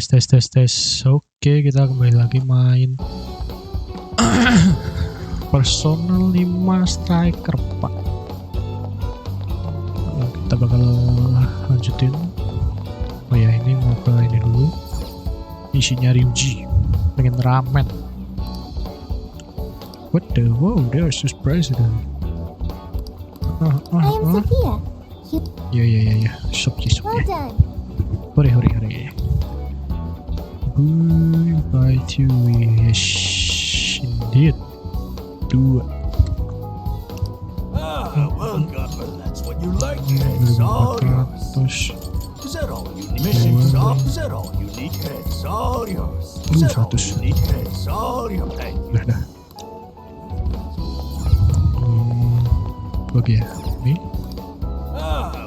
tes. Oke, kita kembali lagi main personal 5 striker, Pak. Kita bakal lanjutin. Oh ya, ini mau ke ini dulu. Isinya Ryuji. Pengen ramen. What the wow, there's this president. I am Sophia. Ya. Sophia. Well done. Hore. Goodbye to yes, indeed. 2. Welcome. That's what you like. It's all yours. Is that all you need? Missions off. Is that all you need? It's all yours. Is that all you need? It's all yours. Dah. Oke, ini.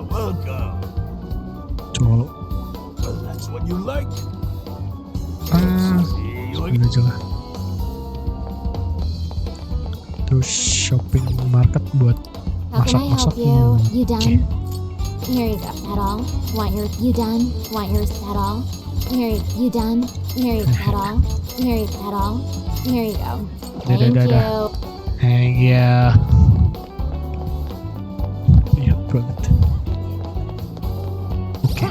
Welcome. Coba. Well, that's what you like. Ini aja lah. Terus shopping market buat How can I masak-masak. help you? You done? Here you go. That all? Want yours? You done? Want yours? That all? Here you done? Here you that all? Here you that all? Here you go. Thank you. Thank you. Iya banget. Oke.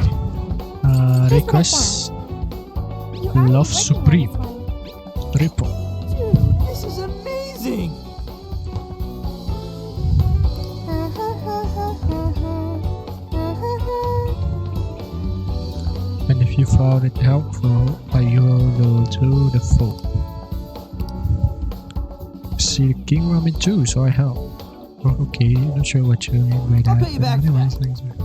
Request You already Love working on Supreme. this one. Triple. Dude, this is amazing. And if you found it helpful, you go to the phone. See the king ramen too, so I help. Oh, okay, not sure what you mean by that. I'll pay you back for Anyways, that. thanks, man.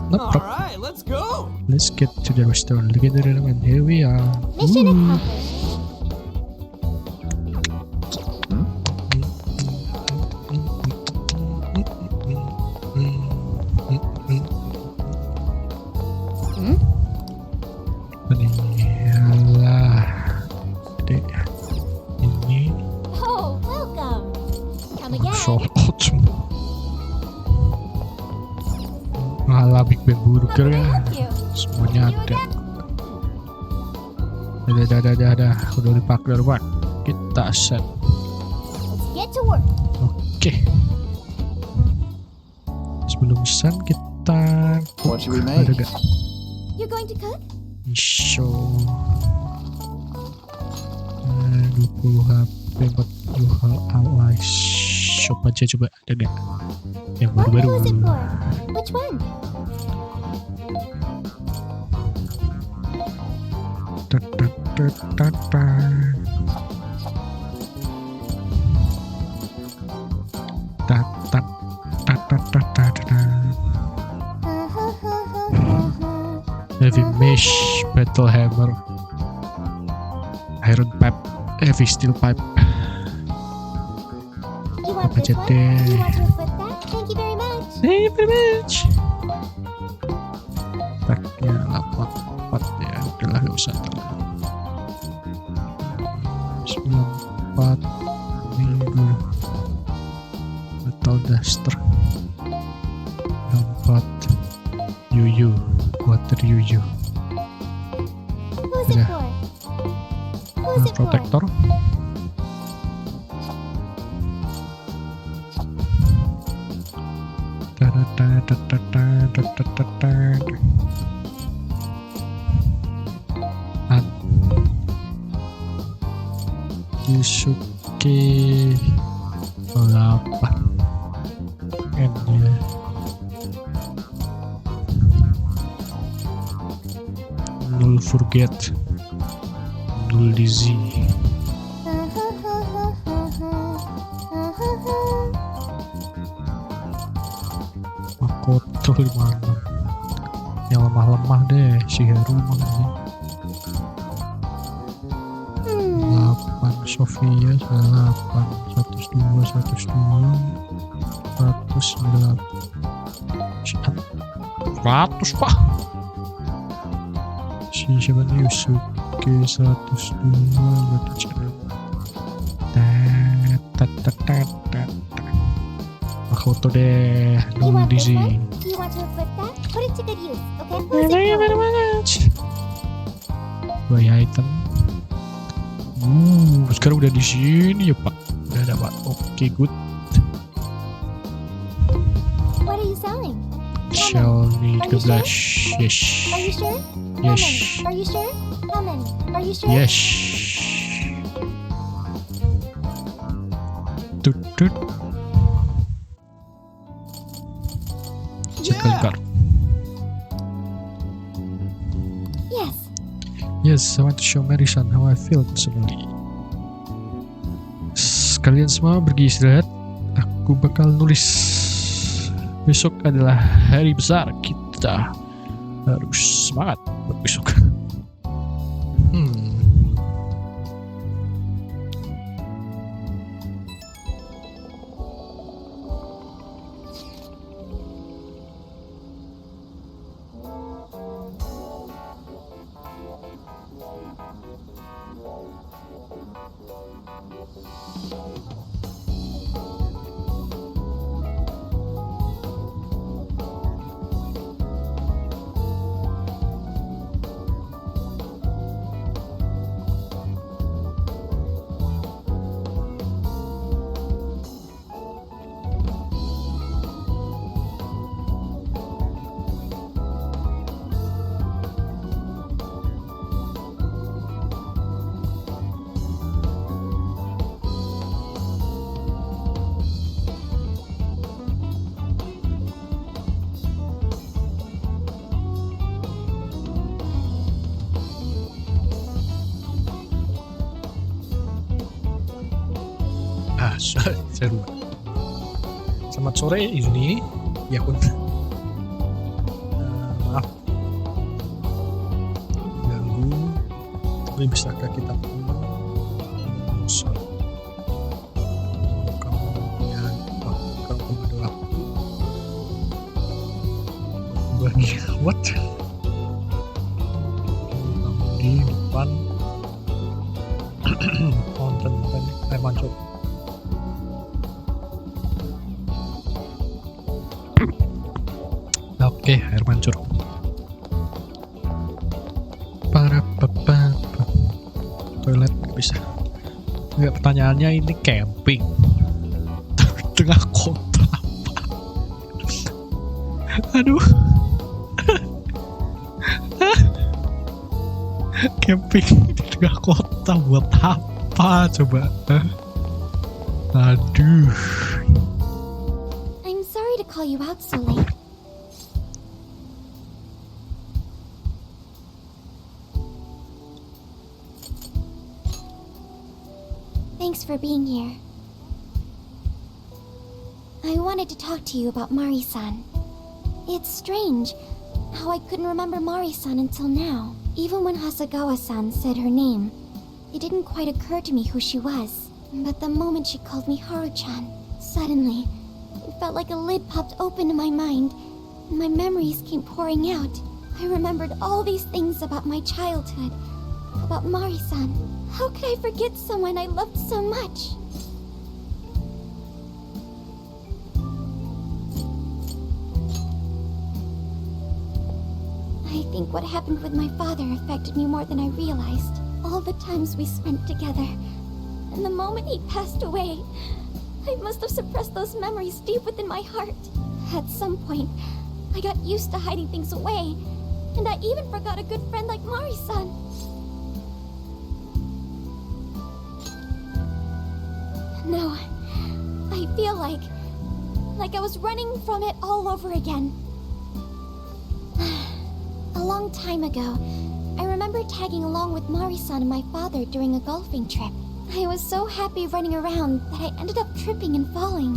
No All problem. right, let's go. Let's get to the restaurant. Look at the room, and here we are. Mission Woo. accomplished. Alah, dek, ini Oh, welcome. Come again. sold out semua. Alah, Big Ben Burger How can I ya, help you? semuanya ada. Dah, udah dipakai duluan. Kita set. Let's get to work. Oke. Sebelum set kita What should we ada make? gak? You're going to cook? Show 20 HP 40 hal alay shop aja, coba ada gak yang What baru-baru. was it for? Which one? Heavy mesh, battle hammer, iron pipe, heavy steel pipe. You want Apa this one? jadi? You want to flip that? Thank you very much. Thank you very much. Taknya 84 ya, udahlah gak usah terlalu. 94 ini dulu. Metal duster. 64 yuyu, water yuyu. Who's it Yeah. for? Who's it for? Protector. Yusuke 8 N nya Null forget, null dizzy. Makoto 56. Yang lemah-lemah deh si Haru makanya. 8 Sofia 8 102 109 100 pak. Si siapa nih, Yusuke 102 berarti cara. Makoto deh, You null want this dizzy. one? Do you want to flip that? Put it to good use, okay? Who's Thank you it for? very much. Buy item. Sekarang udah di sini ya Pak. Udah dapat. Oke, good. What are you selling? Shell nih Are you 12. Yes. Are you sure? Yes. How many? Are you sure? How many? Are you sure? Yes. Tut tut. Circle Yeah. card. Yes. Yes, I want to show Mary-san how I feel personally. Kalian semua pergi istirahat. Aku bakal nulis. Besok adalah hari besar. Kita harus semangat buat besok. Saya lupa. Selamat sore Izuni. Ya pun. Maaf ganggu. Tapi bisakah kita kamu punya kalau kamu ada waktu bagi what? Kamu di depan konten air mancur. Oke, air mancur. Para papa. Toilet nggak bisa. Nggak, pertanyaannya ini camping tengah kota apa? Aduh. Camping di tengah kota buat apa coba? Aduh. I'm sorry to call you out so late. Thanks for being here. I wanted to talk to you about Mari-san. It's strange how I couldn't remember Mari-san until now. Even when Hasagawa-san said her name, it didn't quite occur to me who she was. But the moment she called me Haru-chan, suddenly, it felt like a lid popped open in my mind, and my memories came pouring out. I remembered all these things about my childhood, about Mari-san. How could I forget someone I loved so much? I think what happened with my father affected me more than I realized. All the times we spent together, and the moment he passed away, I must have suppressed those memories deep within my heart. At some point, I got used to hiding things away, and I even forgot a good friend like Mari-san. No, I feel like I was running from it all over again. A long time ago, I remember tagging along with Mari-san and my father during a golfing trip. I was so happy running around that I ended up tripping and falling.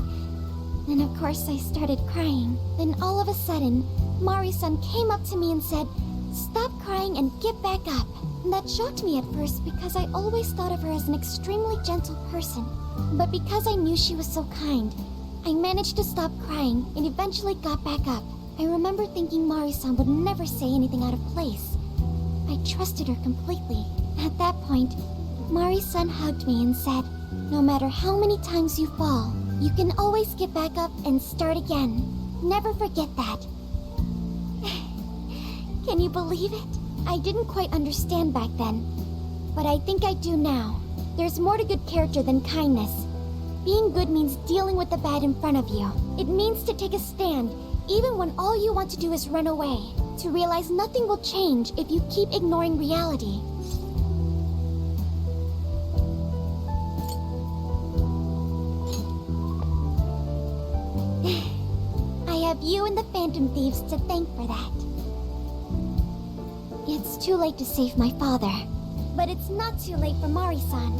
And of course I started crying. Then all of a sudden, Mari-san came up to me and said, "Stop crying and get back up." And that shocked me at first because I always thought of her as an extremely gentle person. But because I knew she was so kind, I managed to stop crying and eventually got back up. I remember thinking Mari-san would never say anything out of place. I trusted her completely. At that point, Mari-san hugged me and said, "No matter how many times you fall, you can always get back up and start again. Never forget that." Can you believe it? I didn't quite understand back then, but I think I do now. There's more to good character than kindness. Being good means dealing with the bad in front of you. It means to take a stand, even when all you want to do is run away. To realize nothing will change if you keep ignoring reality. I have you and the Phantom Thieves to thank for that. It's too late to save my father, but it's not too late for Mari-san.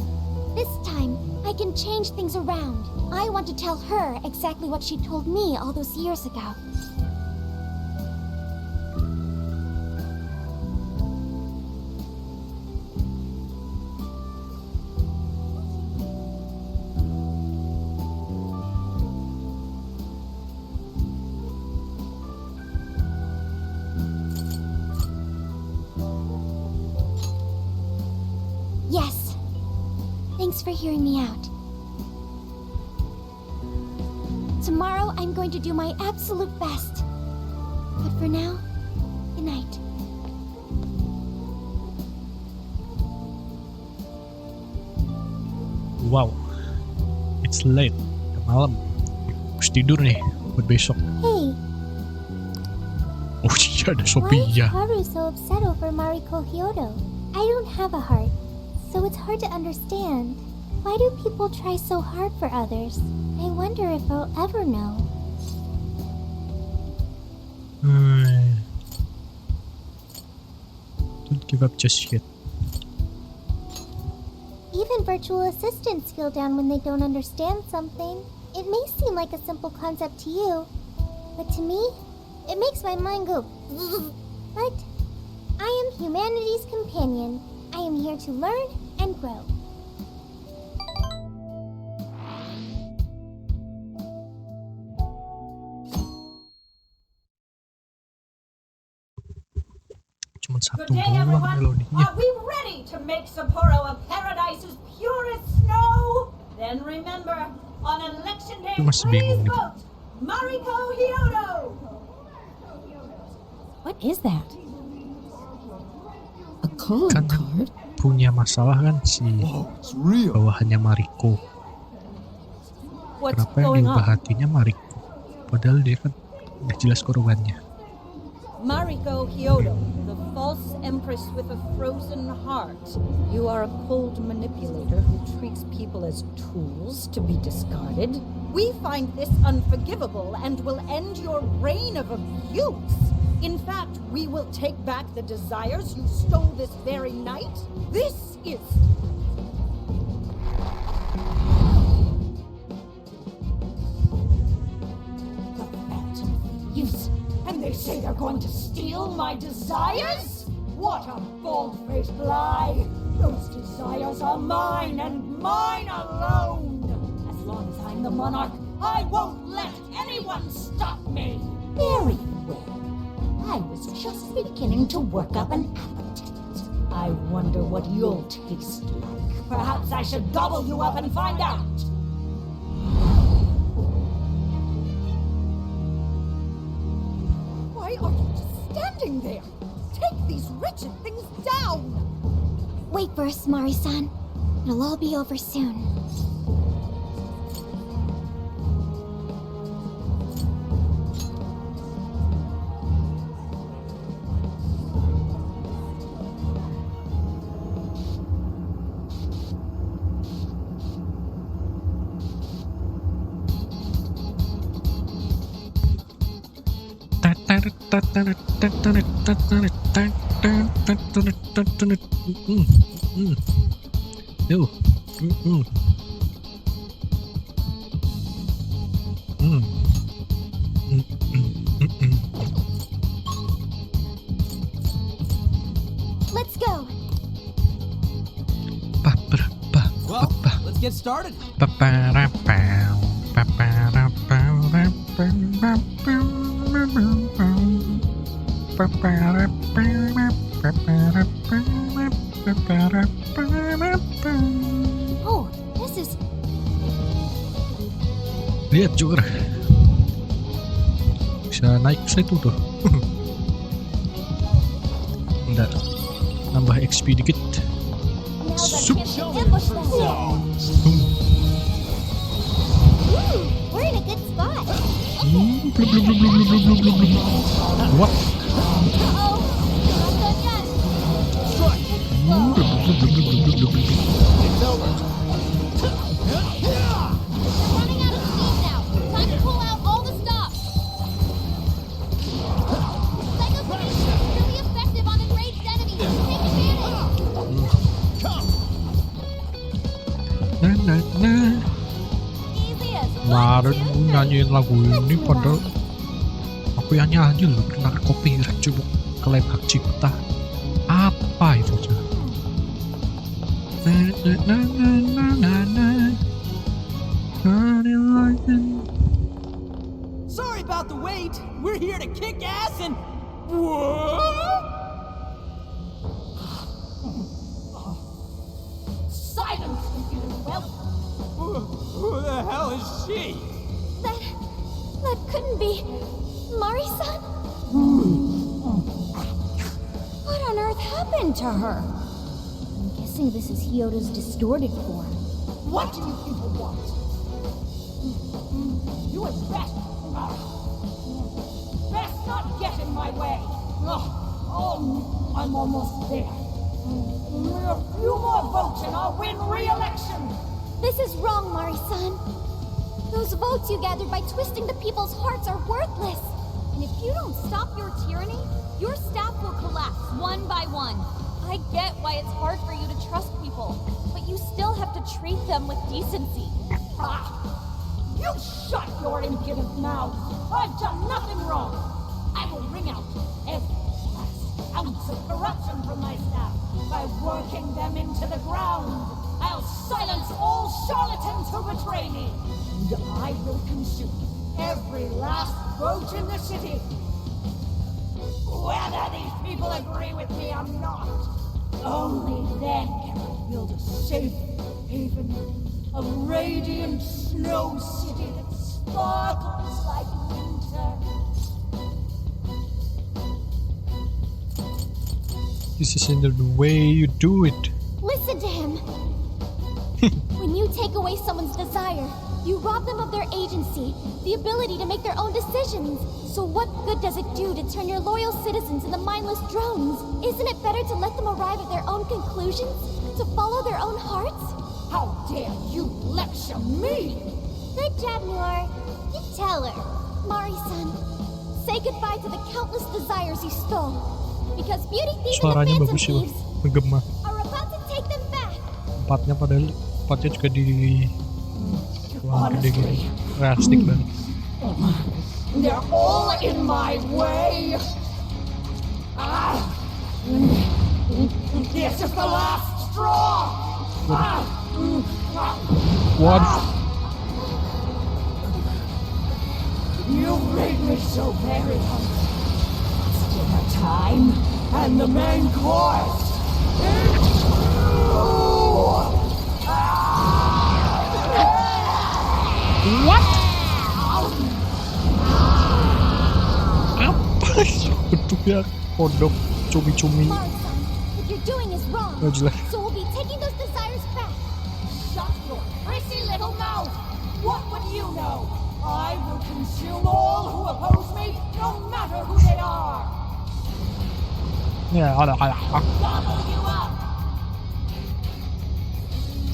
This time, I can change things around. I want to tell her exactly what she told me all those years ago. Yes. Thanks for hearing me out. Tomorrow, I'm going to do my absolute best. But for now, good night. Wow, it's late. Udah malam. Harus tidur nih buat besok. Hey, Oh iya, ada why is Sophia. Haru so upset over Mariko Hyodo? I don't have a heart, so it's hard to understand. Why do people try so hard for others? I wonder if I'll ever know. Don't give up just yet. Even virtual assistants feel down when they don't understand something. It may seem like a simple concept to you, but to me, it makes my mind go. But I am humanity's companion. I am here to learn and grow. Cuma satu Good day, doang everyone. melodinya. Are we ready to make Sapporo a paradise as pure as snow? Then remember, on election day, Itu masih bingung please nih. vote Mariko Hyodo. What is that? A code Kan card? punya masalah kan si Oh, it's real. bawahannya Mariko. What's Kenapa yang going diubah on? hatinya Mariko? Padahal dia kan udah jelas korbannya. Mariko Hyodo, the false empress with a frozen heart. You are a cold manipulator who treats people as tools to be discarded. We find this unforgivable and will end your reign of abuse. In fact, we will take back the desires you stole this very night. This is... The Phantom Thieves. And they say they're going to steal my desires? What a bold-faced lie! Those desires are mine and mine alone! As long as I'm the monarch, I won't let anyone stop me! Very well. I was just beginning to work up an appetite. I wonder what you'll taste like. Perhaps I should gobble you up and find out! Why are you just standing there? Take these wretched things down! Wait for us, Mari-san. It'll all be over soon. Yo. Let's go. Well, let's get started. Oh, this is... Lihat Jur, bisa naik ke situ tuh. Bentar. Nambah XP dikit. Now's our Soup. chance to ambush them. Ooh, we're in a good spot. Blub, blub, blub, blub, blub, blub, blub, blub. What? Uh-oh, not done yet. Blub, blub, blub, blub, blub, blub, blub, blub. It's over. We're running out of steam now. Time to pull out all the stops. Psycho Grenade is really effective on enraged enemies. Take advantage. Na na na. Easy as Kemarin nyanyiin lagu ini padahal aku yang nyanyi loh, kena copyright coba klaim hak cipta. Apa itu coba? Na na na na na na na. Sorry about the wait. We're here to kick ass and. What? Silence, you whelp! Who the hell is she? That couldn't be Mari-san? What on earth happened to her? I'm guessing this is Hyodo's distorted form. What do you people want? You had best not get in my way. Oh, I'm almost there. A few more votes and I'll win re-election. This is wrong, Mari-san. Those votes you gathered by twisting the people's hearts are worthless. And if you don't stop your tyranny, your staff will collapse one by one. I get why it's hard for you to trust people, but you still have to treat them with decency. Ah, you shut your impudent mouth. I've done nothing wrong. I will wring out every last ounce of corruption from my staff by working them into the ground. I'll silence all charlatans who betray me. And I will consume every last vote in the city. Whether these people agree with me or not, only then can I build a safe haven, a radiant snow city that sparkles like winter. This isn't the way you do it. Listen to him. When you take away someone's desire, you rob them of their agency, the ability to make their own decisions. So what good does it do to turn your loyal citizens into mindless drones? Isn't it better to let them arrive at their own conclusions? To follow their own hearts? How dare you lecture me? Good job, Noor. You tell her. Mari-san, say goodbye to the countless desires you stole. Because beauty thieves and the Suaranya phantom bagus ya, thieves menggema. are about to take them back. Empatnya juga di wah, gede gini, realistik banget. They're all in my way. Ah, this is the last straw. Waduh, You made me so very hungry. It's dinner time, and the main course is apa sih bentuknya kodok cumi-cumi? Mari-san, what you're doing is wrong. Nggak jelas. So we'll be taking those desires back. Shut your prissy little mouth! What would you know? I will consume all who oppose me, no matter who they are! Ya ada. Gobble you up!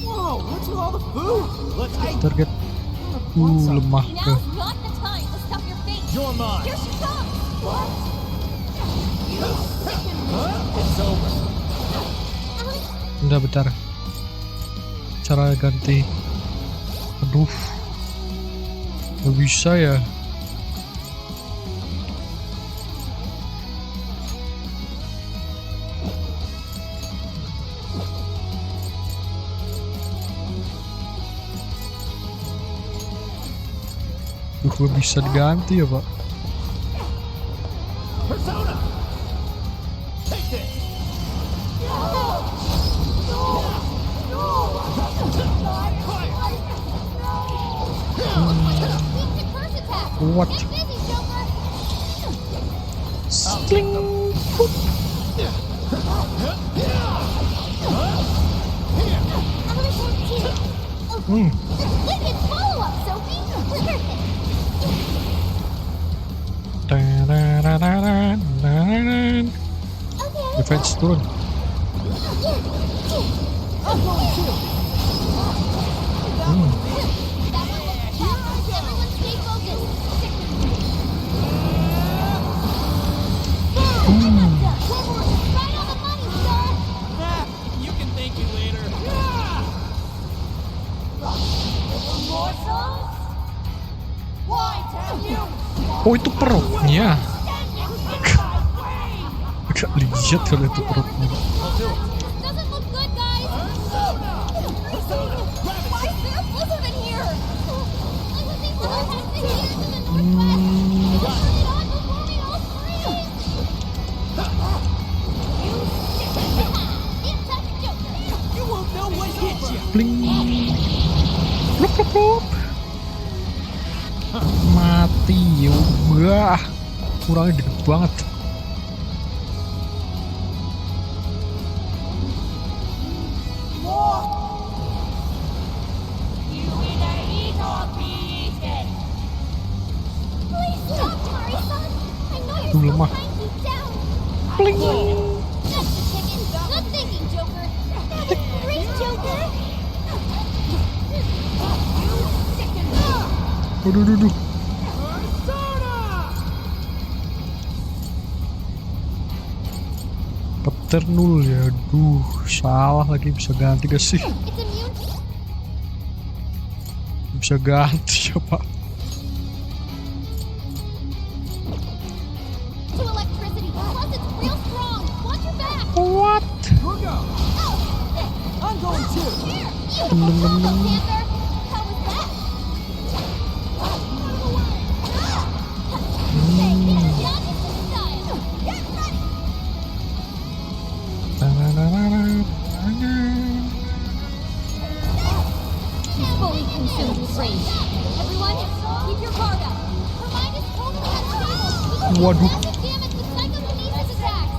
Whoa, what's with all the food? Let's eat. Target. Lemah ke. Now's not the time to stuff your face. You're mine. Here she comes. What? It's over. Udah bentar. Cara ganti. Aduh. Gak bisa ya. Gak bisa diganti ya, Pak. Persona! Take this! Instant burst attack. What? Get busy, Joker. Sling. Wicked follow-up, Sophie! Okay. Defense turun. I'm going too. That one looks tough. Everyone stay focused. Boom! Right on the money, sir! Ah, you can thank me later. Morsels? Why tell you? Oh, itu perutnya. Stand in my way! Agak lihat kalau itu perutnya. Doesn't look good, guys! Why is there a blizzard in here? I was able to pass the heat to the northwest! Turn it on before we all freeze! It's time to Joker! You won't know what hit you. Bling. Plup, plup, plup. Mati. Wah. Kurangnya deket banget. More! You either eat or be eaten! Please stop, Mari-san! I know you're Duh, so lemah. kind deep down! Bling. That's the ticket! Good thinking, Joker! That was great, Joker! Aduh, aduh, aduh. Paternul ya, aduh, salah lagi, bisa ganti gak sih? It's immune to... Bisa ganti ya pak. to electricity. Plus, it's real strong. Watch your back. What? We'll go. Oh, I'm going too. here. You Panther. How was that? Hey, not in style. Get ready. Fully consumed with rage. Everyone, keep your guard up. Her mind is totally unstable. Waduh. Massive damage with psychokinesis attacks.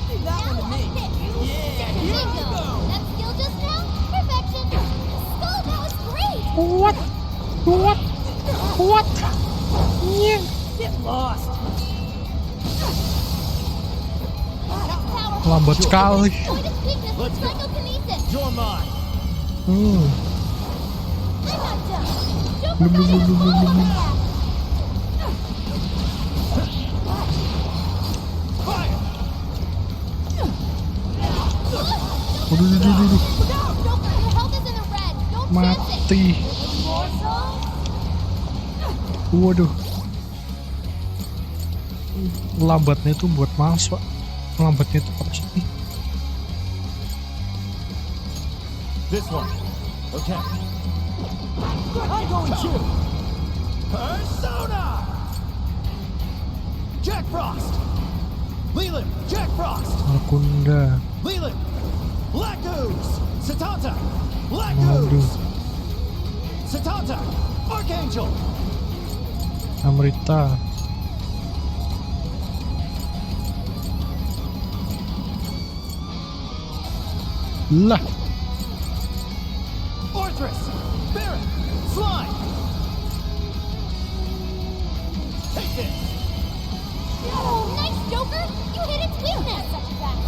Leave that one to me. Yeah, here we Bingo. go. That skill just now? Perfection. Skull, that was great. What? What? What? Yeah. Get lost. That's powerful. Lambat sekali. Point of weakness with psychokinesis. You're mine. Hmm. I'm not done. Joker Blum, blum, got his blum, blum, blum, blum. follow-up. Fire! Aduh, aduh, aduh, aduh. Joker, your health is in the red. Don't chance it. Mati. Morsels? Waduh. Lambatnya tuh buat males pak. Lambatnya tuh apa sih? This one. Okay. I'm going too. Persona! Jack Frost! Leland! Jack Frost! Akunda. Leland! Black Ooze! Satanta! Black Waduh. Ooze! Satanta! Archangel! Amrita. Lah. Orthrus! Barret! Slime! Take this! Oh, nice, Joker. You hit its weakness.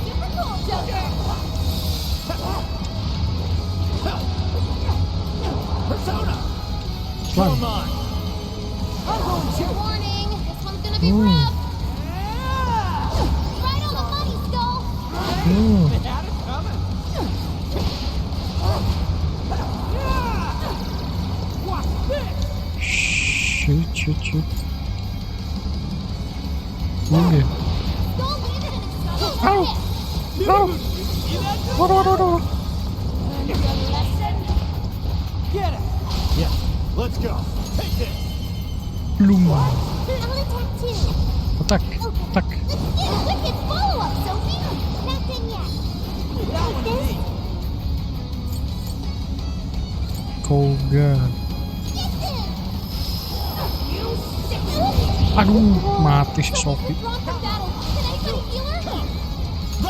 Super cool, Joker. Persona! Slime. You're mine! I'm going too. Warning, this one's gonna be Hmm. rough. Right on the money, Skull. Hmm. They had it coming. Watch this. Shit, shit, shit. Ini. Skull landed in its skull. Ow. Oh. Waduh, waduh, waduh. Lesson? Get it. Yeah, let's go. Take this! Belum. I'm gonna attack too. Attack. Attack. Let's get a wicked follow-up, Sophie. Not done yet. That one to me. Koga. Listen. Aduh, mati si Sophie. Drawn from battle. Can anybody heal her?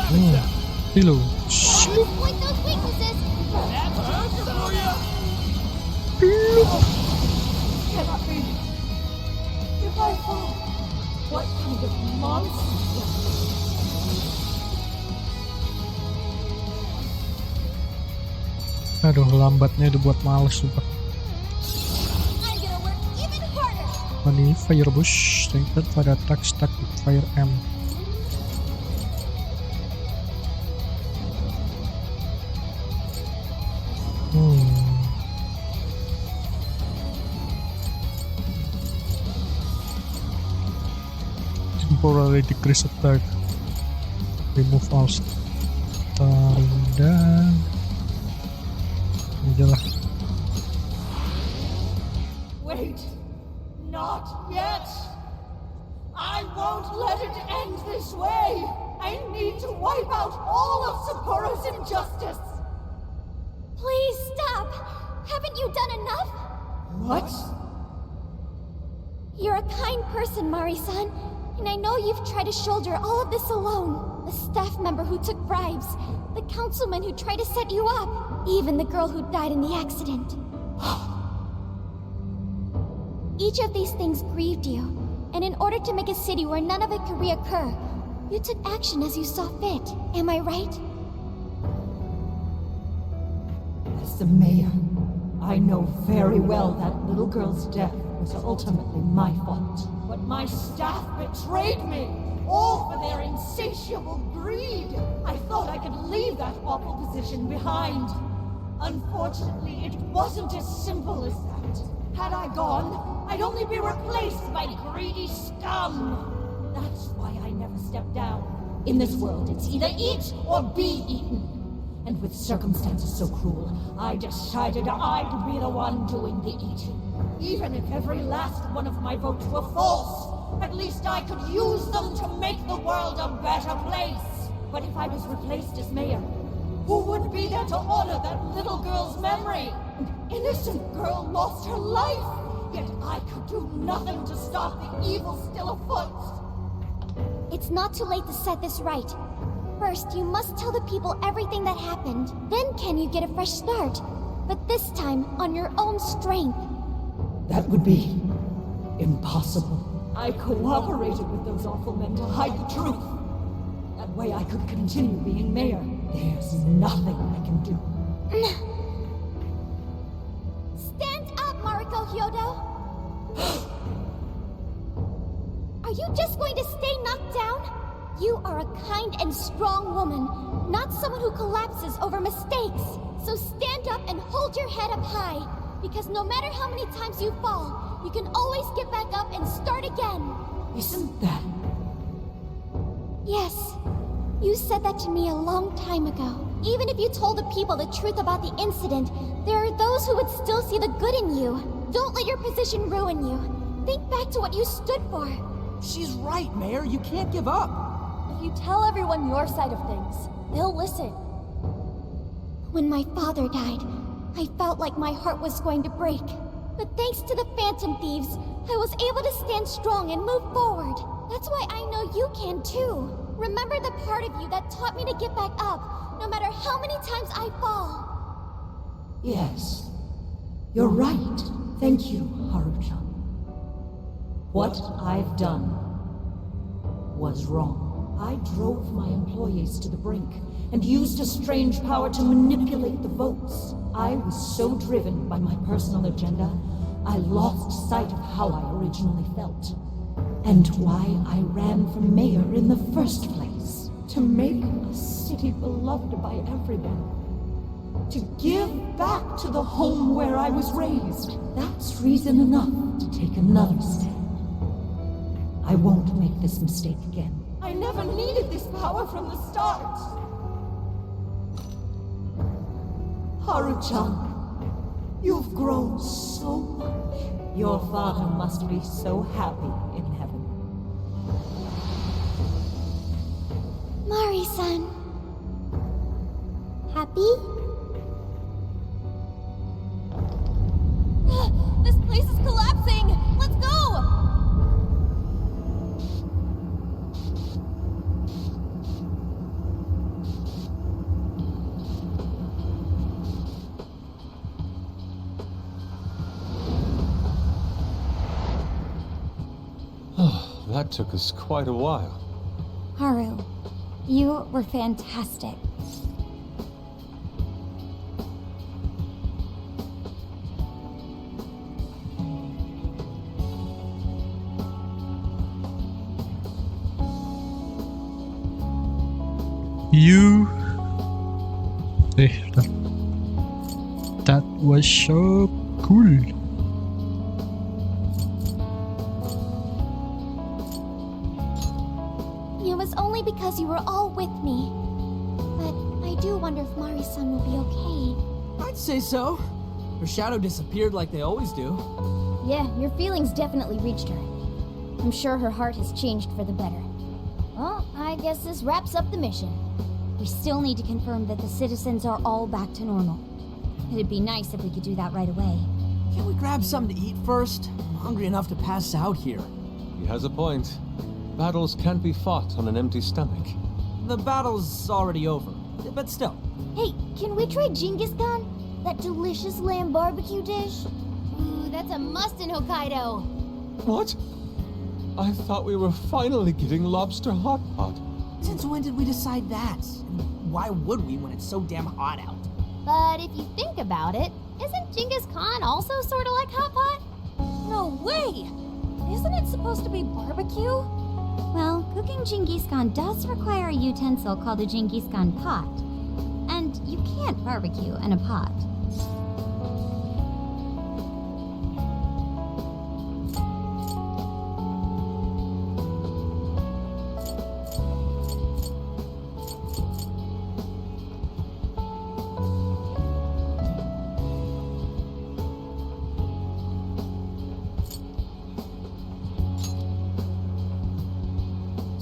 Hmm. Hilo. Exploit those weaknesses. That's Joker for you. Cannot be. If I fall, what kind of monster? Aduh, lambatnya udah buat males sumpah. I'm gonna work even harder. Money fire bush, strengthened for the attack stack with fire M. Temporarily decrease attack. Remove all Tarinda. Ini aja lah. Wait, not yet. I won't let it end this way. I need to wipe out all of Sapporo's injustice. Please stop. Haven't you done enough? What? You're a kind person, Mari-san, and I know you've tried to shoulder all of this alone. The staff member who took bribes, the councilman who tried to set you up, even the girl who died in the accident. Each of these things grieved you, and in order to make a city where none of it could reoccur, you took action as you saw fit. Am I right? As the mayor, I know very well that little girl's death was ultimately my fault. But my staff betrayed me, all for their insatiable greed. I thought I could leave that awful position behind. Unfortunately, it wasn't as simple as that. Had I gone, I'd only be replaced by greedy scum. That's why I never stepped down. In this world, it's either eat or be eaten. And with circumstances so cruel, I decided I'd be the one doing the eating. Even if every last one of my votes were false, at least I could use them to make the world a better place. But if I was replaced as mayor, who would be there to honor that little girl's memory? An innocent girl lost her life, yet I could do nothing to stop the evil still afoot. It's not too late to set this right. First, you must tell the people everything that happened. Then can you get a fresh start? But this time, on your own strength. That would be impossible. I cooperated with those awful men to hide the truth. That way I could continue being mayor. There's nothing I can do. Stand up, Mariko Hyodo! Are you just going to stay knocked down? You are a kind and strong woman, not someone who collapses over mistakes. So stand up and hold your head up high, because no matter how many times you fall, you can always get back up and start again. Isn't that... Yes. You said that to me a long time ago. Even if you told the people the truth about the incident, there are those who would still see the good in you. Don't let your position ruin you. Think back to what you stood for. She's right, Mayor. You can't give up. If you tell everyone your side of things, they'll listen. When my father died, I felt like my heart was going to break. But thanks to the Phantom Thieves, I was able to stand strong and move forward. That's why I know you can too. Remember the part of you that taught me to get back up, no matter how many times I fall. Yes. You're right. Thank you, Haruchan. What I've done was wrong. I drove my employees to the brink and used a strange power to manipulate the votes. I was so driven by my personal agenda, I lost sight of how I originally felt. And why I ran for mayor in the first place. To make a city beloved by everyone. To give back to the home where I was raised. That's reason enough to take another stand. I won't make this mistake again. I never needed this power from the start. Haruchan, you've grown so much. Your father must be so happy in heaven. Mari-san. Happy? This place is collapsing! Let's go! That took us quite a while. Haru, you were fantastic. You. That was so cool. It was only because you were all with me. But I do wonder if Mari-san will be okay. I'd say so. Her shadow disappeared like they always do. Yeah, your feelings definitely reached her. I'm sure her heart has changed for the better. Well, I guess this wraps up the mission. We still need to confirm that the citizens are all back to normal. It'd be nice if we could do that right away. Can't we grab something to eat first? I'm hungry enough to pass out here. He has a point. Battles can't be fought on an empty stomach. The battle's already over, but still. Hey, can we try Genghis Khan? That delicious lamb barbecue dish? Ooh, that's a must in Hokkaido. What? I thought we were finally getting lobster hot pot. Since when did we decide that? And why would we when it's so damn hot out? But if you think about it, isn't Genghis Khan also sort of like hot pot? No way! Isn't it supposed to be barbecue? Well, cooking Genghis Khan does require a utensil called a Genghis Khan pot. And you can't barbecue in a pot.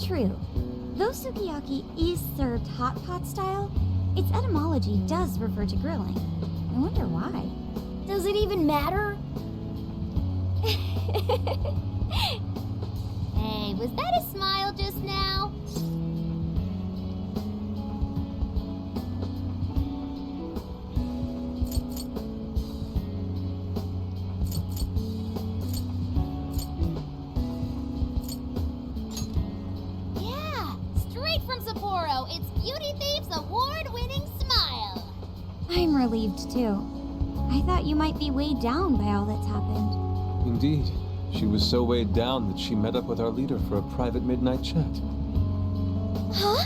True. Though sukiyaki is served hot pot style, its etymology does refer to grilling. I wonder why. Does it even matter? Hey, was that a smile just now? Yeah, straight from Sapporo, it's Beauty Thief's award-winning smile. I'm relieved too. I thought you might be weighed down by all that's happened. Indeed. She was so weighed down that she met up with our leader for a private midnight chat. Huh?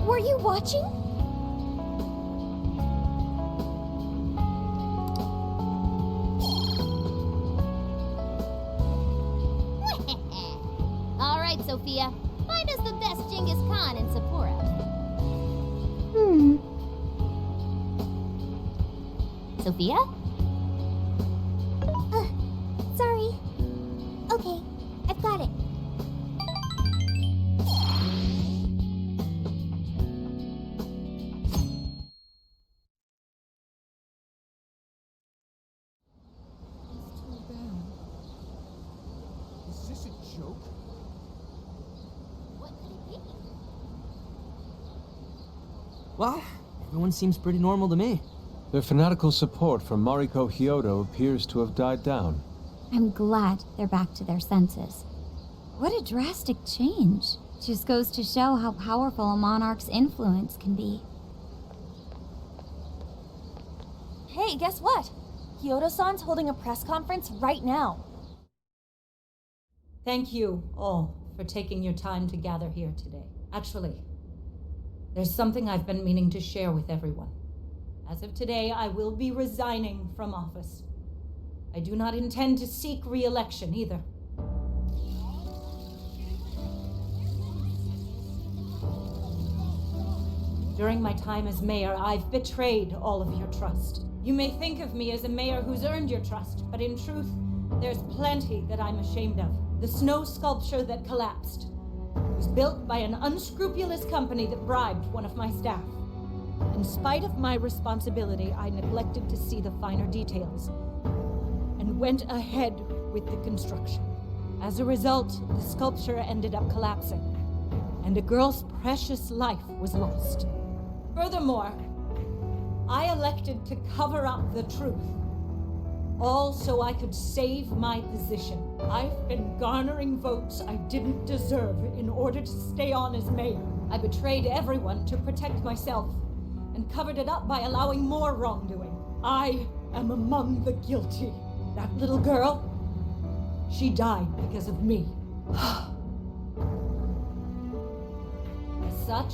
Were you watching? All right, Sophia. Find us the best Genghis Khan in Sapporo. Sophia? Sorry. Okay, I've got it. Is this a joke? What could it be? Well, everyone seems pretty normal to me. Their fanatical support for Mariko Hyodo appears to have died down. I'm glad they're back to their senses. What a drastic change. Just goes to show how powerful a monarch's influence can be. Hey, guess what? Kyoto-san's holding a press conference right now. Thank you all for taking your time to gather here today. Actually, there's something I've been meaning to share with everyone. As of today, I will be resigning from office. I do not intend to seek re-election either. During my time as mayor, I've betrayed all of your trust. You may think of me as a mayor who's earned your trust, but in truth, there's plenty that I'm ashamed of. The snow sculpture that collapsed was built by an unscrupulous company that bribed one of my staff. In spite of my responsibility, I neglected to see the finer details and went ahead with the construction. As a result, the sculpture ended up collapsing, and a girl's precious life was lost. Furthermore, I elected to cover up the truth. All so I could save my position. I've been garnering votes I didn't deserve in order to stay on as mayor. I betrayed everyone to protect myself, and covered it up by allowing more wrongdoing. I am among the guilty. That little girl, she died because of me. As such,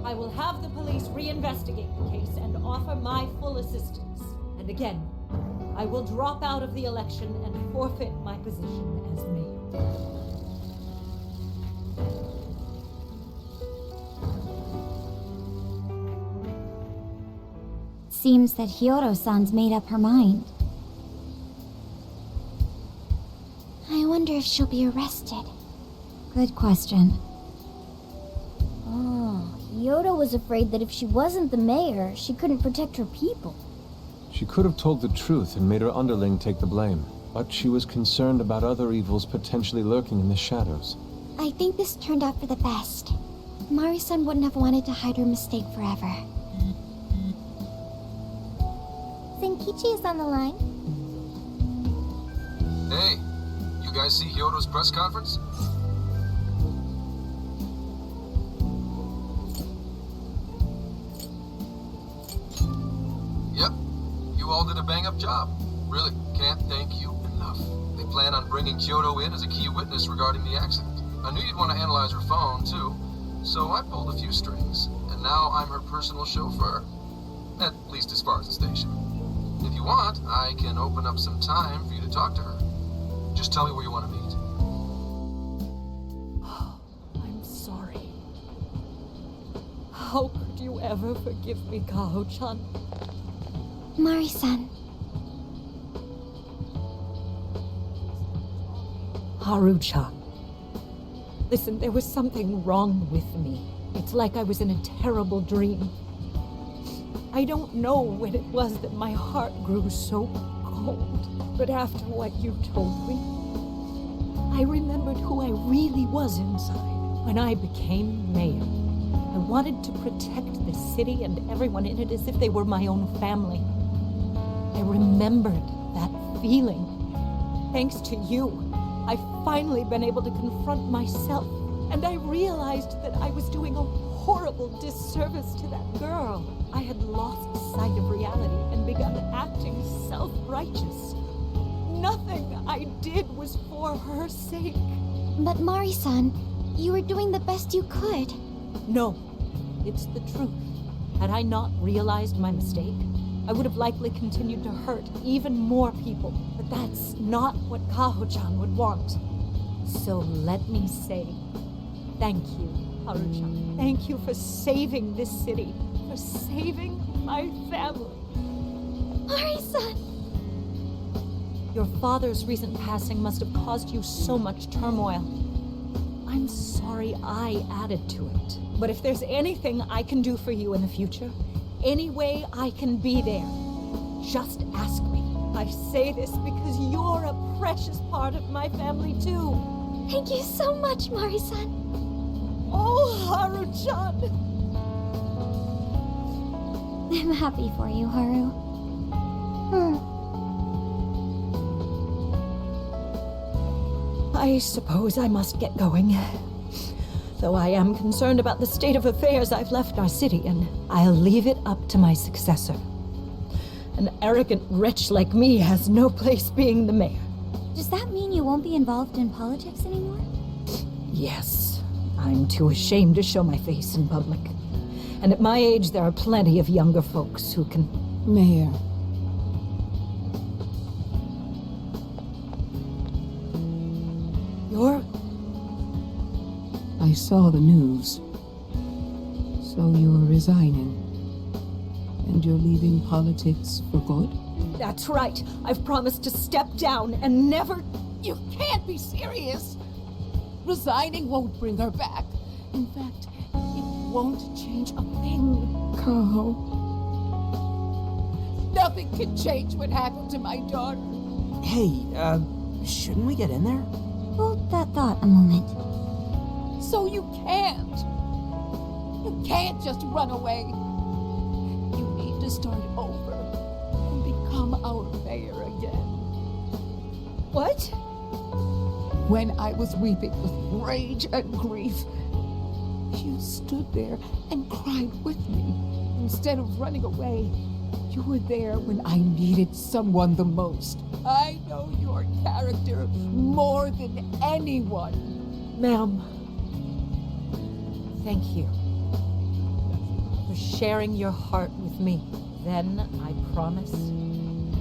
I will have the police reinvestigate the case and offer my full assistance. And again, I will drop out of the election and forfeit my position as mayor. Seems that Hiyoro-san's made up her mind. I wonder if she'll be arrested. Good question. Oh, Hiyoro was afraid that if she wasn't the mayor, she couldn't protect her people. She could have told the truth and made her underling take the blame, but she was concerned about other evils potentially lurking in the shadows. I think this turned out for the best. Mari-san wouldn't have wanted to hide her mistake forever. Zenkichi is on the line. Hey, you guys see Hyodo's press conference? Yep, you all did a bang-up job. Really, can't thank you enough. They plan on bringing Kyoto in as a key witness regarding the accident. I knew you'd want to analyze her phone, too, so I pulled a few strings, and now I'm her personal chauffeur. At least as far as the station. If you want, I can open up some time for you to talk to her. Just tell me where you want to meet. I'm sorry. How could you ever forgive me, Kaho-chan? Mari-san. Haru-chan. Listen, there was something wrong with me. It's like I was in a terrible dream. I don't know when it was that my heart grew so cold, but after what you told me, I remembered who I really was inside. When I became mayor, I wanted to protect the city and everyone in it as if they were my own family. I remembered that feeling. Thanks to you, I've finally been able to confront myself, and I realized that I was doing a horrible disservice to that girl. I had lost sight of reality and begun acting self-righteous. Nothing I did was for her sake. But Mari-san, you were doing the best you could. No, it's the truth. Had I not realized my mistake, I would have likely continued to hurt even more people. But that's not what Kaho-chan would want. So let me say, thank you, Haru-chan. Thank you for saving this city, for saving my family. Mari-san! Your father's recent passing must have caused you so much turmoil. I'm sorry I added to it. But if there's anything I can do for you in the future, any way I can be there, just ask me. I say this because you're a precious part of my family too. Thank you so much, Mari-san. Oh, Haru-chan! I'm happy for you, Haru. I suppose I must get going. Though I am concerned about the state of affairs I've left our city, and I'll leave it up to my successor. An arrogant wretch like me has no place being the mayor. Does that mean you won't be involved in politics anymore? Yes, I'm too ashamed to show my face in public. And at my age, there are plenty of younger folks who can... Mayor. You're... I saw the news. So you're resigning. And you're leaving politics for good? That's right. I've promised to step down and never... You can't be serious! Resigning won't bring her back. In fact, it won't change a thing. Kaho. Nothing can change what happened to my daughter. Hey, shouldn't we get in there? Hold that thought a moment. So you can't. You can't just run away. You need to start over and become our mayor again. What? When I was weeping with rage and grief, you stood there and cried with me. Instead of running away, you were there when I needed someone the most. I know your character more than anyone. Ma'am, thank you for sharing your heart with me. Then I promise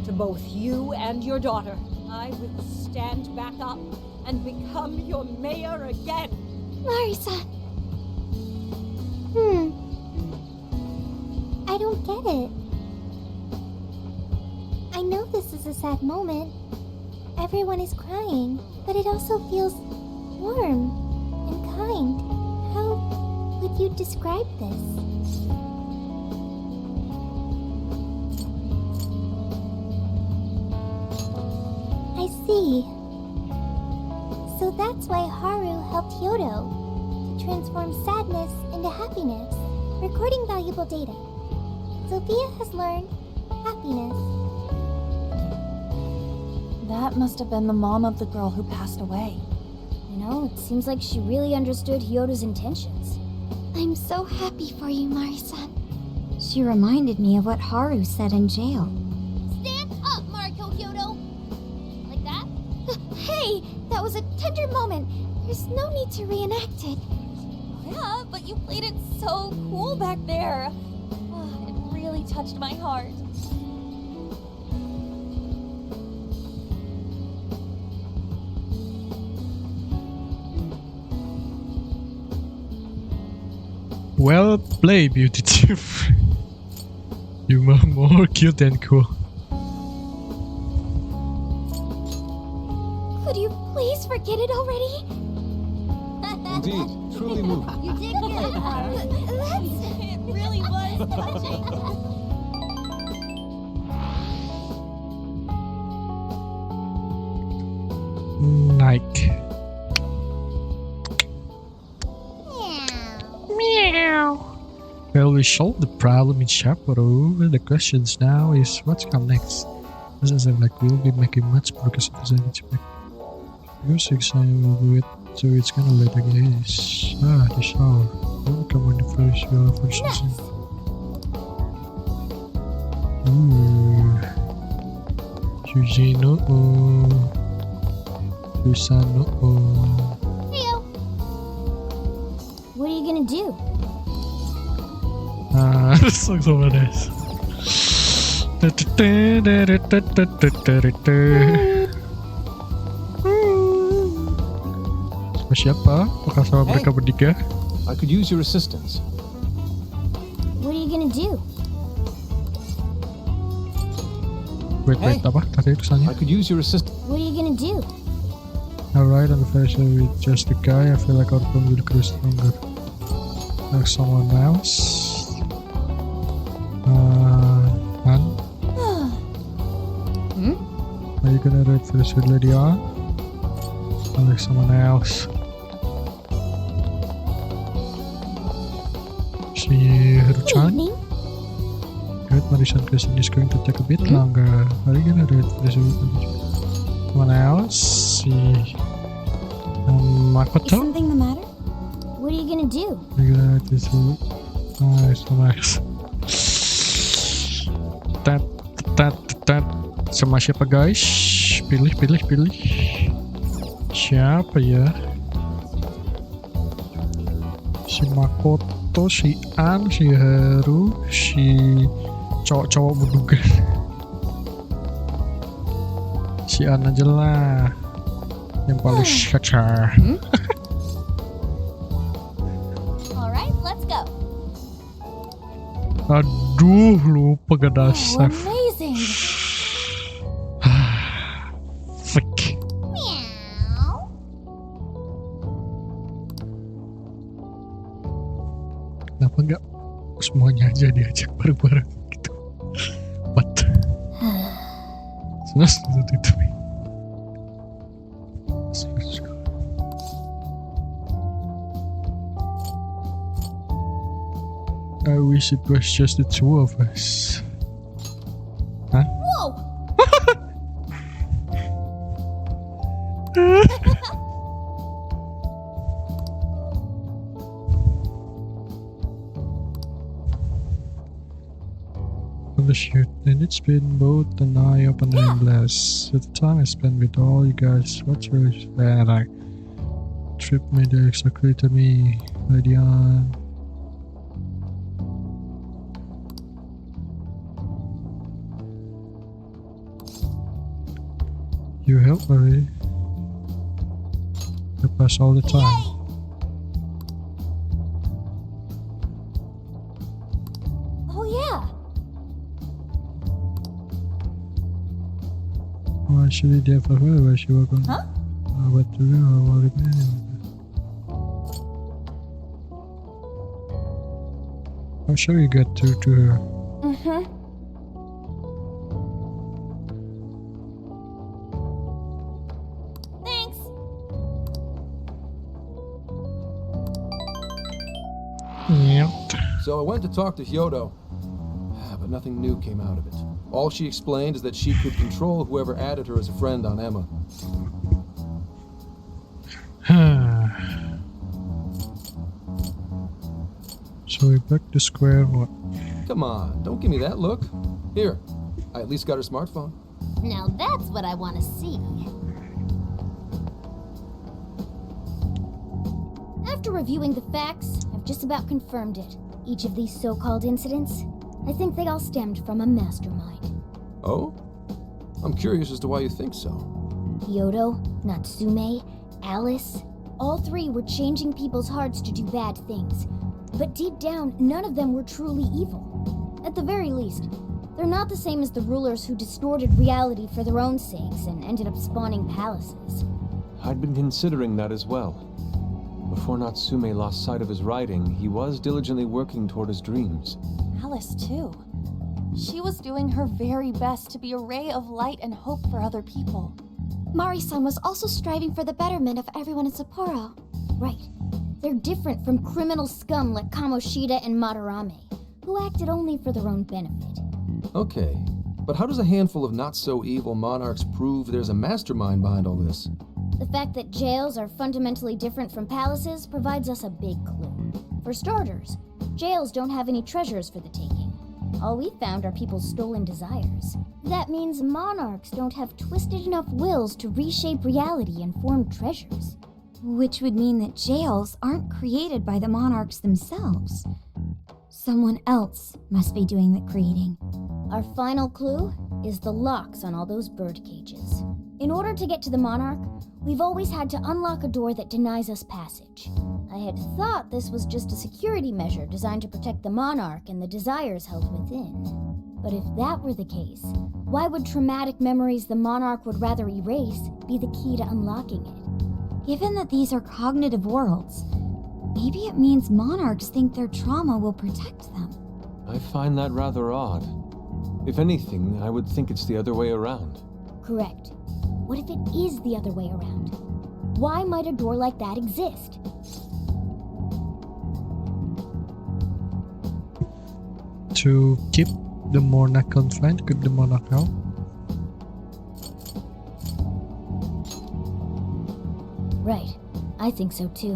to both you and your daughter, I will stand back up and become your mayor again. Marisa. I don't get it. I know this is a sad moment. Everyone is crying, but it also feels warm and kind. How would you describe this? I see. So that's why Haru helped Hyodo to transform sadness into happiness, recording valuable data. Sophia has learned happiness. That must have been the mom of the girl who passed away. You know, it seems like she really understood Hyodo's intentions. I'm so happy for you, Mari-san. She reminded me of what Haru said in jail. Stand up, Mariko Hyodo! Like that? Hey, that was a tender moment. There's no need to reenact it. Yeah, but you played it so cool back there. It really touched my heart. Well played, Beauty Chief. You were more cute than cool. Could you please forget it already? Indeed, truly moving. You did good, Haru. It really was touching. Nike. Well, we solved the problem in Sapporo. The question now is what's come next? This is like we'll be making much progress as I expect. Because excited will do it, so it's gonna let like this. This hour. Welcome on the first season. Sujino Susano Heyo. What are you gonna do? This song's so nice. Sama siapa? Apakah sama mereka bertiga? I could use your assistance. What are you gonna do? Wait, apa? Tadi tulisannya? I could use your assistance. What are you gonna do? Alright, I'm very sure with just the guy. I feel like our bond will grow stronger. Like someone else. Han? Are you gonna read for the sweet lady on? Or like someone else? See Haru-chan? Good, Mari-san question is going to take a bit longer. Are you gonna read for the sweet lady? Someone else? See Makoto? Is something the matter? What are you gonna do? Are you gonna read this? Someone else. Tat. Sama siapa guys? Pilih. Siapa ya? Si Makoto, si An, si Haru, si cowok-cowok budugan. Si An aja lah. Yang paling kacau. Alright, let's go. Aduh, lupa gak ada save. Amazing. Fuck. Kenapa nggak semuanya aja diajak bareng-bareng gitu? What? Sebenarnya itu. I wish it was just the two of us. Huh? Whoa! On the shoot, and it's been both an eye-opener and blessed. The time I spent with all you guys, what's really like trip made exactly to me, Lady on. You help Marie. Help us all the time. Oh yeah. Why should we dare for her where she was going? Huh? What to do? What to do? How shall we get to her? Mm-hmm. Thanks. Yep. So I went to talk to Hyodo, but nothing new came out of it. All she explained is that she could control whoever added her as a friend on Emma. So we back to square one. Come on, don't give me that look. Here, I at least got her smartphone. Now that's what I want to see. After reviewing the facts, I've just about confirmed it. Each of these so-called incidents, I think they all stemmed from a mastermind. Oh? I'm curious as to why you think so. Hyodo, Natsume, Alice, all three were changing people's hearts to do bad things. But deep down, none of them were truly evil. At the very least, they're not the same as the rulers who distorted reality for their own sakes and ended up spawning palaces. I'd been considering that as well. Before Natsume lost sight of his writing, he was diligently working toward his dreams. Alice too. She was doing her very best to be a ray of light and hope for other people. Mari-san was also striving for the betterment of everyone in Sapporo. Right. They're different from criminal scum like Kamoshida and Madarame, who acted only for their own benefit. Okay, but how does a handful of not-so-evil monarchs prove there's a mastermind behind all this? The fact that jails are fundamentally different from palaces provides us a big clue. For starters, jails don't have any treasures for the taking. All we found are people's stolen desires. That means monarchs don't have twisted enough wills to reshape reality and form treasures. Which would mean that jails aren't created by the monarchs themselves. Someone else must be doing the creating. Our final clue is the locks on all those bird cages. In order to get to the monarch, we've always had to unlock a door that denies us passage. I had thought this was just a security measure designed to protect the monarch and the desires held within. But if that were the case, why would traumatic memories the monarch would rather erase be the key to unlocking it? Given that these are cognitive worlds, maybe it means monarchs think their trauma will protect them. I find that rather odd. If anything, I would think it's the other way around. Correct. What if it is the other way around? Why might a door like that exist? To keep the monarch confined, could the monarch help? Right. I think so too.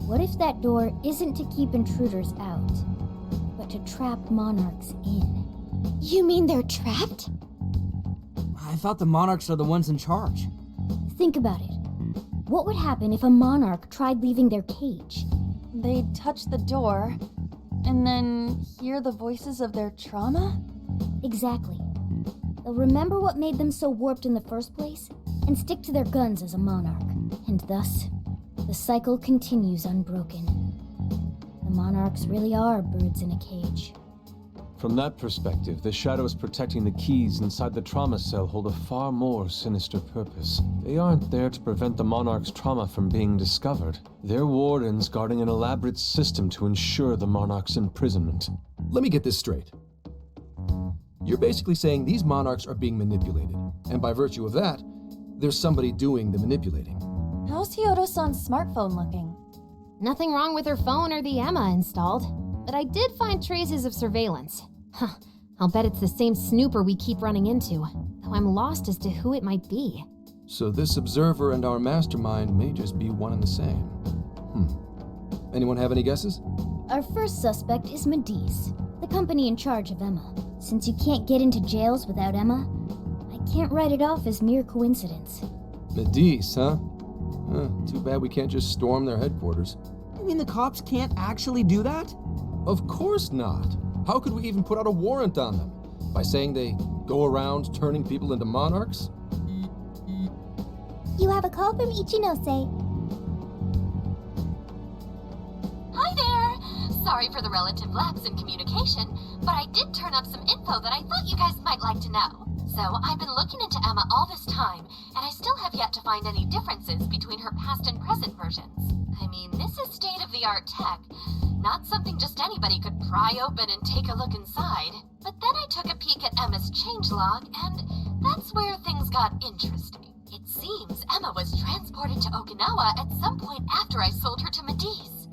What if that door isn't to keep intruders out, but to trap monarchs in? You mean they're trapped? I thought the monarchs are the ones in charge. Think about it. What would happen if a monarch tried leaving their cage? They'd touch the door, and then hear the voices of their trauma? Exactly. They'll remember what made them so warped in the first place, and stick to their guns as a monarch. And thus, the cycle continues unbroken. The monarchs really are birds in a cage. From that perspective, the shadows protecting the keys inside the trauma cell hold a far more sinister purpose. They aren't there to prevent the monarch's trauma from being discovered. They're wardens guarding an elaborate system to ensure the monarch's imprisonment. Let me get this straight. You're basically saying these monarchs are being manipulated, and by virtue of that, there's somebody doing the manipulating. How's Hyodo-san's smartphone looking? Nothing wrong with her phone or the Emma installed, but I did find traces of surveillance. Huh, I'll bet it's the same snooper we keep running into, though I'm lost as to who it might be. So this observer and our mastermind may just be one and the same. Anyone have any guesses? Our first suspect is Medice, the company in charge of Emma. Since you can't get into jails without Emma, I can't write it off as mere coincidence. Medice, huh? Too bad we can't just storm their headquarters. You mean the cops can't actually do that? Of course not. How could we even put out a warrant on them? By saying they go around turning people into monarchs? You have a call from Ichinose. Hi there! Sorry for the relative lapse in communication, but I did turn up some info that I thought you guys might like to know. So I've been looking into Emma all this time, and I still have yet to find any differences between her past and present versions. I mean, this is state-of-the-art tech, not something just anybody could pry open and take a look inside. But then I took a peek at Emma's changelog, and that's where things got interesting. It seems Emma was transported to Okinawa at some point after I sold her to Medice.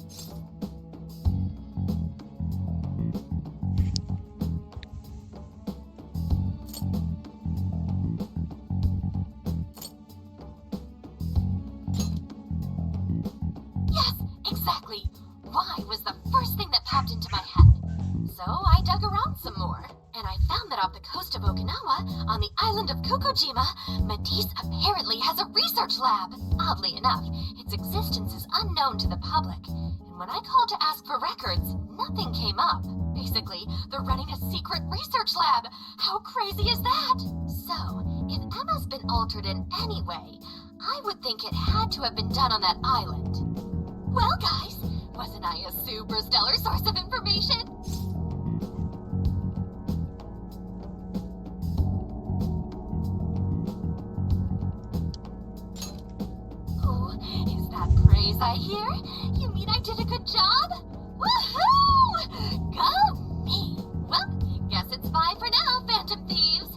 Yes, exactly. Why was the first thing that popped into my head. So I dug around some more, and I found that off the coast of Okinawa, on the island of Kokojima, Medice apparently has a research lab. Oddly enough, its existence is unknown to the public, and when I called to ask for records, nothing came up. Basically, they're running a secret research lab. How crazy is that? So, if Emma's been altered in any way, I would think it had to have been done on that island. Well, guys, wasn't I a super stellar source of information? Is that praise I hear? You mean I did a good job? Woohoo! Go me! Well, guess it's bye for now, Phantom Thieves.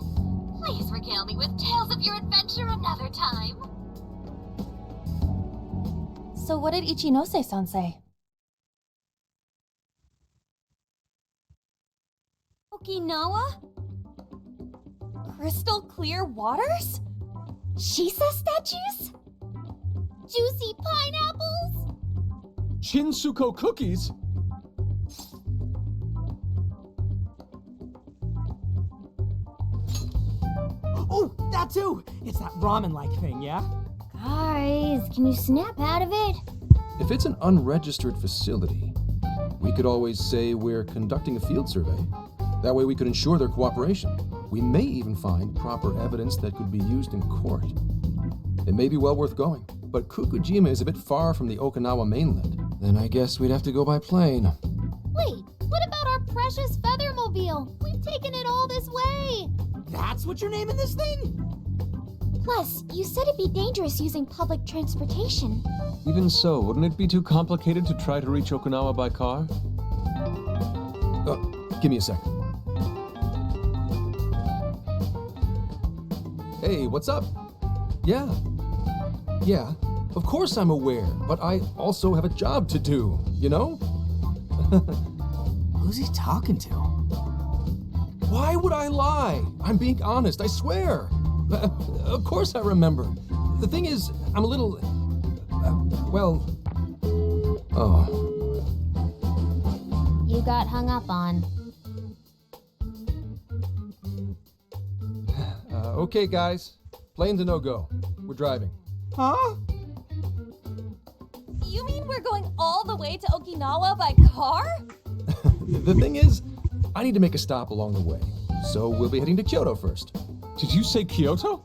Please regale me with tales of your adventure another time. So what did Ichinose-san say? Okinawa? Crystal clear waters? Shisa statues? Juicy pineapples? Shinsuko cookies? Oh, that too! It's that ramen-like thing, yeah? Guys, can you snap out of it? If it's an unregistered facility, we could always say we're conducting a field survey. That way we could ensure their cooperation. We may even find proper evidence that could be used in court. It may be well worth going, but Kokojima is a bit far from the Okinawa mainland. Then I guess we'd have to go by plane. Wait, what about our precious Feathermobile? We've taken it all this way! That's what you're naming this thing? Plus, you said it'd be dangerous using public transportation. Even so, wouldn't it be too complicated to try to reach Okinawa by car? Give me a second. Hey, what's up? Yeah, of course I'm aware, but I also have a job to do, you know? Who's he talking to? Why would I lie? I'm being honest, I swear. Of course I remember. The thing is, I'm a little... You got hung up on. Okay, guys. Plane's a no-go. We're driving. Huh? You mean we're going all the way to Okinawa by car? The thing is, I need to make a stop along the way. So we'll be heading to Kyoto first. Did you say Kyoto?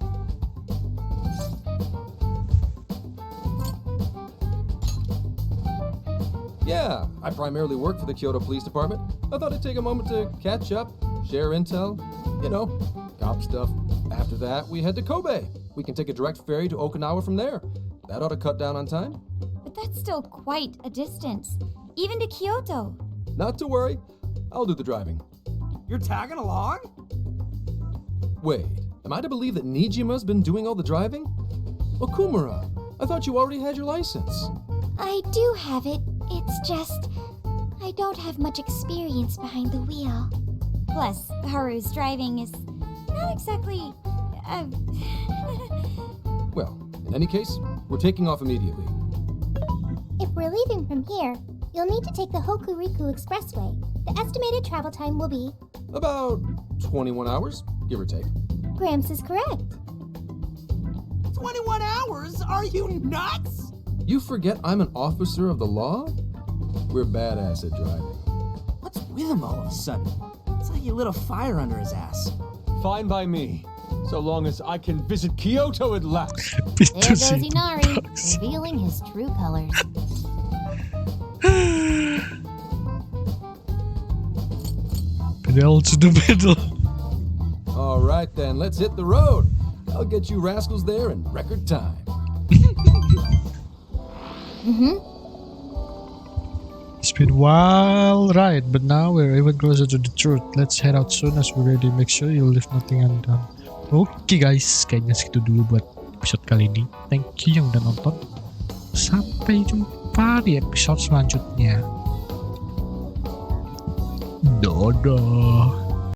Yeah, I primarily work for the Kyoto Police Department. I thought I'd take a moment to catch up, share intel, you know, cop stuff. After that, we head to Kobe. We can take a direct ferry to Okinawa from there. That ought to cut down on time. But that's still quite a distance, even to Kyoto. Not to worry, I'll do the driving. You're tagging along? Wait, am I to believe that Nijima's been doing all the driving? Okumura, I thought you already had your license. I do have it. It's just... I don't have much experience behind the wheel. Plus, Haru's driving is not exactly... Well, in any case, we're taking off immediately. If we're leaving from here, you'll need to take the Hokuriku Expressway. The estimated travel time will be... About 21 hours, give or take. Gramps is correct. 21 hours? Are you nuts? You forget I'm an officer of the law? We're badass at driving. What's with him all of a sudden? It's like he lit a fire under his ass. Fine by me, so long as I can visit Kyoto at last. There goes Inari, revealing his true colors. Pedal to the middle. All right then, let's hit the road. I'll get you rascals there in record time. It's been a wild ride, but now we're even closer to the truth. Let's head out soon as we're ready. Make sure you leave nothing undone. Oke guys, kayaknya segitu dulu buat episode kali ini. Thank you yang udah nonton. Sampai jumpa di episode selanjutnya. Dadah.